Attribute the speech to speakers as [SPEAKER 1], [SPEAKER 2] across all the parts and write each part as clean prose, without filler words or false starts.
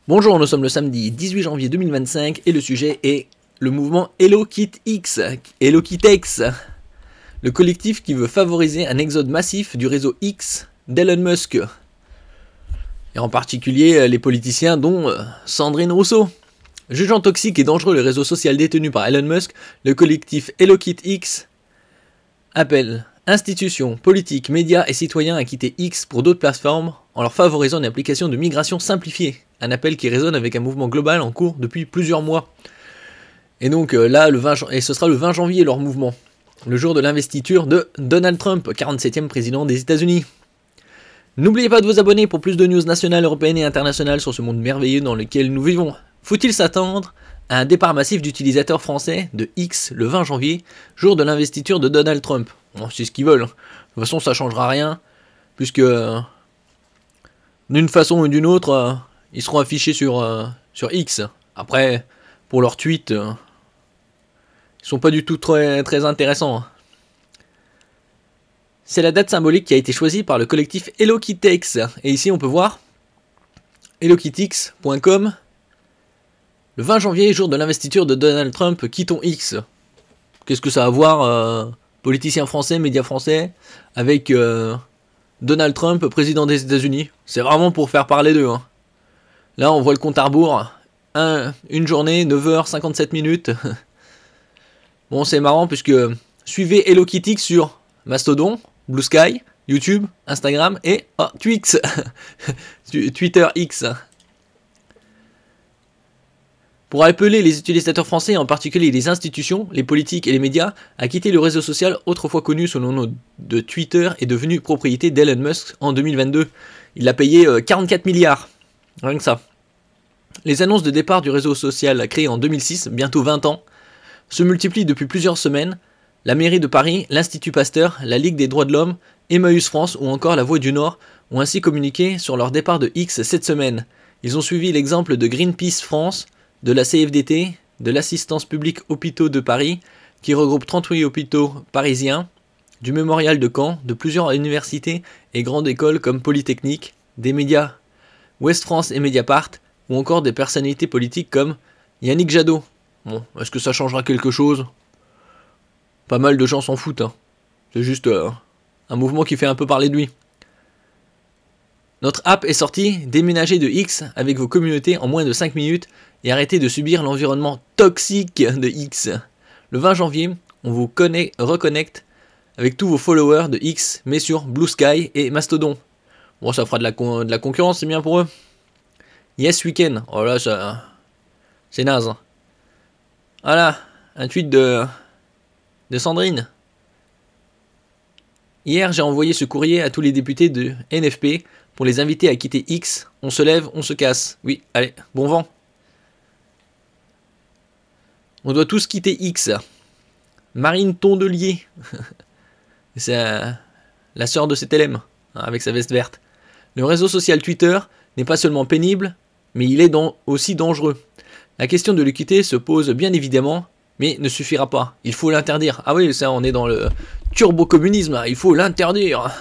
[SPEAKER 1] Bonjour, nous sommes le samedi 18 janvier 2025 et le sujet est le mouvement HelloKitX, HelloKitX, le collectif qui veut favoriser un exode massif du réseau X d'Elon Musk, et en particulier les politiciens dont Sandrine Rousseau. Jugeant toxique et dangereux le réseau social détenu par Elon Musk, le collectif HelloKitX appelle institutions, politiques, médias et citoyens à quitter X pour d'autres plateformes en leur favorisant une application de migration simplifiée. Un appel qui résonne avec un mouvement global en cours depuis plusieurs mois. Et donc là, ce sera le 20 janvier leur mouvement, le jour de l'investiture de Donald Trump, 47e président des États-Unis. N'oubliez pas de vous abonner pour plus de news nationales, européennes et internationales sur ce monde merveilleux dans lequel nous vivons. Faut-il s'attendre à un départ massif d'utilisateurs français de X le 20 janvier, jour de l'investiture de Donald Trump? Bon, c'est ce qu'ils veulent. De toute façon, ça changera rien, puisque d'une façon ou d'une autre, ils seront affichés sur X. Après, pour leurs tweets, ils sont pas du tout très intéressants. C'est la date symbolique qui a été choisie par le collectif HelloKitX. Et ici, on peut voir hellokitx.com. Le 20 janvier, jour de l'investiture de Donald Trump, quittons X. Qu'est-ce que ça a à voir, politiciens français, médias français, avec Donald Trump, président des États-Unis? C'est vraiment pour faire parler d'eux. Hein. Là, on voit le compte à rebours. Une journée, 9h57 minutes. Bon, c'est marrant puisque suivez HelloKitX sur Mastodon, Blue Sky, YouTube, Instagram et Twix. Twitter X. Pour appeler les utilisateurs français, en particulier les institutions, les politiques et les médias, à quitter le réseau social autrefois connu sous le nom de Twitter et devenu propriété d'Elon Musk en 2022. Il a payé 44 milliards. Rien que ça. Les annonces de départ du réseau social créé en 2006, bientôt 20 ans, se multiplient depuis plusieurs semaines. La mairie de Paris, l'Institut Pasteur, la Ligue des droits de l'homme, Emmaüs France ou encore la Voix du Nord ont ainsi communiqué sur leur départ de X cette semaine. Ils ont suivi l'exemple de Greenpeace France, de la CFDT, de l'Assistance publique Hôpitaux de Paris, qui regroupe 38 hôpitaux parisiens, du Mémorial de Caen, de plusieurs universités et grandes écoles comme Polytechnique, des médias Ouest France et Mediapart, ou encore des personnalités politiques comme Yannick Jadot. Bon, est-ce que ça changera quelque chose? Pas mal de gens s'en foutent. Hein. C'est juste un mouvement qui fait un peu parler de lui. Notre app est sortie, déménagez de X avec vos communautés en moins de 5 minutes et arrêtez de subir l'environnement toxique de X. Le 20 janvier, on vous reconnecte avec tous vos followers de X, mais sur Blue Sky et Mastodon. Bon, ça fera de la concurrence, c'est bien pour eux. Yes Weekend, oh là, ça, c'est naze. Voilà, un tweet de Sandrine. Hier, j'ai envoyé ce courrier à tous les députés de NFP pour les inviter à quitter X. On se lève, on se casse. Oui, allez, bon vent. On doit tous quitter X. Marine Tondelier. C'est la sœur de CTLM, avec sa veste verte. Le réseau social Twitter n'est pas seulement pénible, mais il est aussi dangereux. La question de le quitter se pose bien évidemment, mais ne suffira pas. Il faut l'interdire. Ah oui, ça, on est dans le turbo-communisme, il faut l'interdire.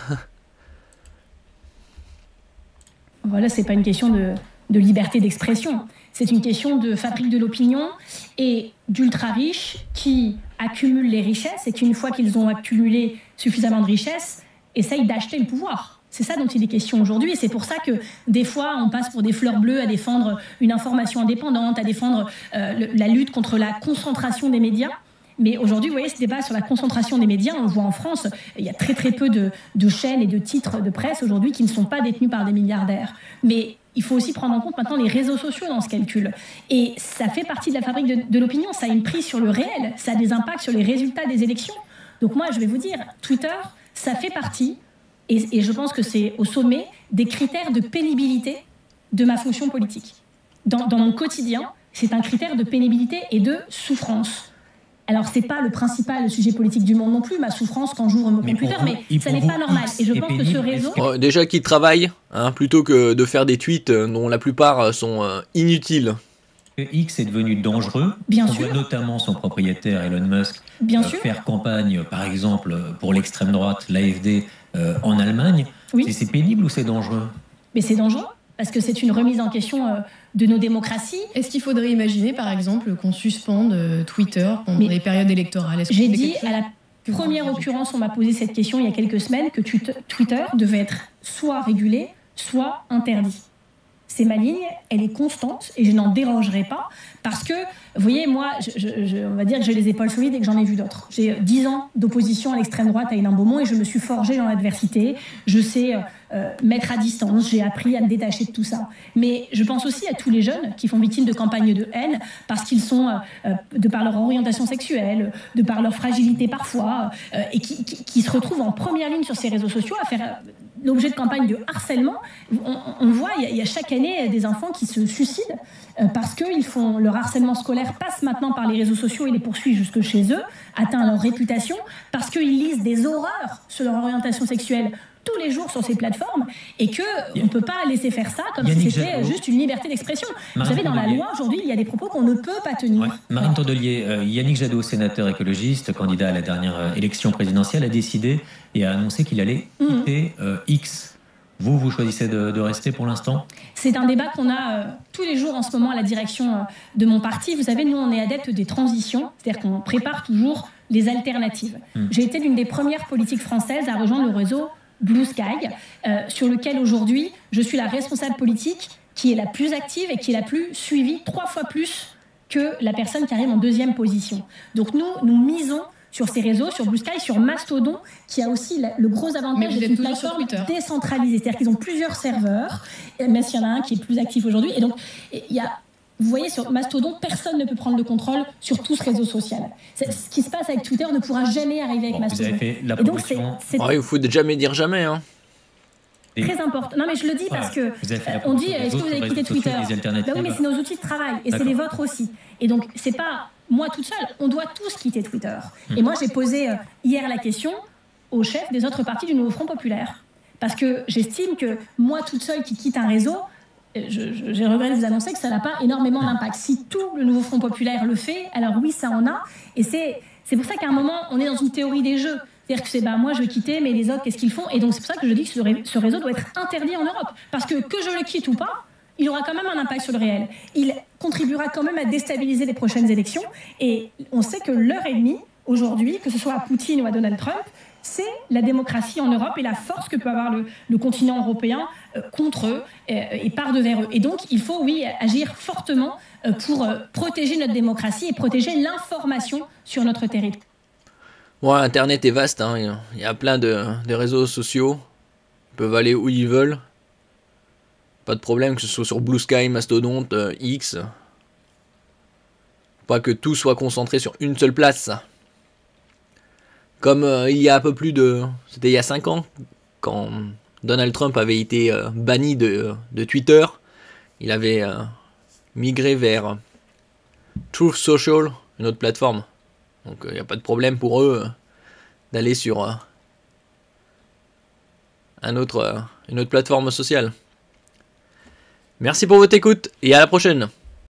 [SPEAKER 2] Voilà, c'est pas une question de liberté d'expression. C'est une question de fabrique de l'opinion et d'ultra-riches qui accumulent les richesses et qui, une fois qu'ils ont accumulé suffisamment de richesses, essayent d'acheter le pouvoir. C'est ça dont il est question aujourd'hui et c'est pour ça que des fois on passe pour des fleurs bleues à défendre une information indépendante, à défendre la lutte contre la concentration des médias. Mais aujourd'hui, vous voyez, ce débat sur la concentration des médias, on le voit en France, il y a très peu de chaînes et de titres de presse aujourd'hui qui ne sont pas détenus par des milliardaires. Mais il faut aussi prendre en compte maintenant les réseaux sociaux dans ce calcul. Et ça fait partie de la fabrique de l'opinion, ça a une prise sur le réel, ça a des impacts sur les résultats des élections. Donc moi, je vais vous dire, Twitter, ça fait partie, et je pense que c'est au sommet, des critères de pénibilité de ma fonction politique. Dans mon quotidien, c'est un critère de pénibilité et de souffrance. Alors, c'est pas le principal sujet politique du monde non plus, ma souffrance quand j'ouvre mon computer, mais ça n'est pas normal. Et je pense que ce réseau...
[SPEAKER 1] Déjà qu'ils travaillent, hein, plutôt que de faire des tweets dont la plupart sont inutiles.
[SPEAKER 3] X est devenu dangereux.
[SPEAKER 2] Bien
[SPEAKER 3] On
[SPEAKER 2] sûr.
[SPEAKER 3] voit notamment son propriétaire Elon Musk faire campagne, par exemple, pour l'extrême droite, l'AfD, en Allemagne.
[SPEAKER 2] Oui.
[SPEAKER 3] C'est pénible ou c'est dangereux?
[SPEAKER 2] Mais c'est dangereux. parce que c'est une remise en question de nos démocraties.
[SPEAKER 4] Est-ce qu'il faudrait imaginer, par exemple, qu'on suspende Twitter pendant les périodes électorales?
[SPEAKER 2] J'ai dit à la première occurrence, on m'a posé cette question il y a quelques semaines, que Twitter devait être soit régulé, soit interdit. C'est ma ligne, elle est constante et je n'en dérogerai pas parce que, vous voyez, moi, on va dire que j'ai les épaules solides et que j'en ai vu d'autres. J'ai 10 ans d'opposition à l'extrême droite à Hénin Beaumont et je me suis forgée dans l'adversité. Je sais mettre à distance, j'ai appris à me détacher de tout ça. Mais je pense aussi à tous les jeunes qui font victime de campagnes de haine parce qu'ils sont, de par leur orientation sexuelle, de par leur fragilité parfois, et qui se retrouvent en première ligne sur ces réseaux sociaux à faire l'objet de campagnes de harcèlement. On voit, il y a chaque année des enfants qui se suicident parce que leur harcèlement scolaire passe maintenant par les réseaux sociaux et les poursuit jusque chez eux, atteint leur réputation, parce qu'ils lisent des horreurs sur leur orientation sexuelle tous les jours sur ces plateformes et qu'on ne peut pas laisser faire ça comme si c'était juste une liberté d'expression. Vous savez, dans la loi, aujourd'hui, il y a des propos qu'on ne peut pas tenir.
[SPEAKER 3] Ouais. Marine Tondelier, Yannick Jadot, sénateur écologiste, candidat à la dernière élection présidentielle, a décidé et a annoncé qu'il allait quitter X. Vous choisissez de rester pour l'instant?
[SPEAKER 2] C'est un débat qu'on a tous les jours en ce moment à la direction de mon parti. Vous savez, nous, on est adeptes des transitions, c'est-à-dire qu'on prépare toujours les alternatives. J'ai été l'une des premières politiques françaises à rejoindre le réseau Blue Sky, sur lequel aujourd'hui, je suis la responsable politique qui est la plus active et qui est la plus suivie, 3 fois plus que la personne qui arrive en deuxième position. Donc nous misons sur ces réseaux, sur Blue Sky, sur Mastodon, qui a aussi le gros avantage d'être une plateforme décentralisée. C'est-à-dire qu'ils ont plusieurs serveurs, même s'il y en a un qui est plus actif aujourd'hui. Et donc, vous voyez, sur Mastodon, personne ne peut prendre le contrôle sur tout ce réseau social. Ce qui se passe avec Twitter ne pourra jamais arriver avec Mastodon.
[SPEAKER 3] Vous avez fait la promotion.
[SPEAKER 1] Il faut jamais dire jamais, hein.
[SPEAKER 2] Très important. Non, mais je le dis parce que on dit est-ce que vous avez quitté Twitter? Bah oui, mais c'est nos outils de travail et c'est les vôtres aussi. Et donc c'est pas moi toute seule. On doit tous quitter Twitter. Et moi j'ai posé hier la question au chef des autres partis du Nouveau Front Populaire parce que j'estime que moi toute seule qui quitte un réseau, j'ai regretté de vous annoncer que ça n'a pas énormément d'impact. Si tout le Nouveau Front Populaire le fait, alors oui, ça en a. Et c'est pour ça qu'à un moment on est dans une théorie des jeux. C'est-à-dire que c'est moi je vais quitter, mais les autres qu'est-ce qu'ils font? Et donc c'est pour ça que je dis que ce réseau doit être interdit en Europe. Parce que je le quitte ou pas, il aura quand même un impact sur le réel. Il contribuera quand même à déstabiliser les prochaines élections. Et on sait que leur ennemi, aujourd'hui, que ce soit à Poutine ou à Donald Trump, c'est la démocratie en Europe et la force que peut avoir le continent européen contre eux et par devers eux. Et donc il faut, oui, agir fortement pour protéger notre démocratie et protéger l'information sur notre territoire.
[SPEAKER 1] Ouais, Internet est vaste, hein. Il y a plein de réseaux sociaux. Ils peuvent aller où ils veulent. Pas de problème que ce soit sur Blue Sky, Mastodon, X. Pas que tout soit concentré sur une seule place. Comme il y a un peu plus de... C'était il y a 5 ans, quand Donald Trump avait été banni de Twitter. Il avait migré vers Truth Social, une autre plateforme. Donc il n'y a pas de problème pour eux d'aller sur une autre plateforme sociale. Merci pour votre écoute et à la prochaine.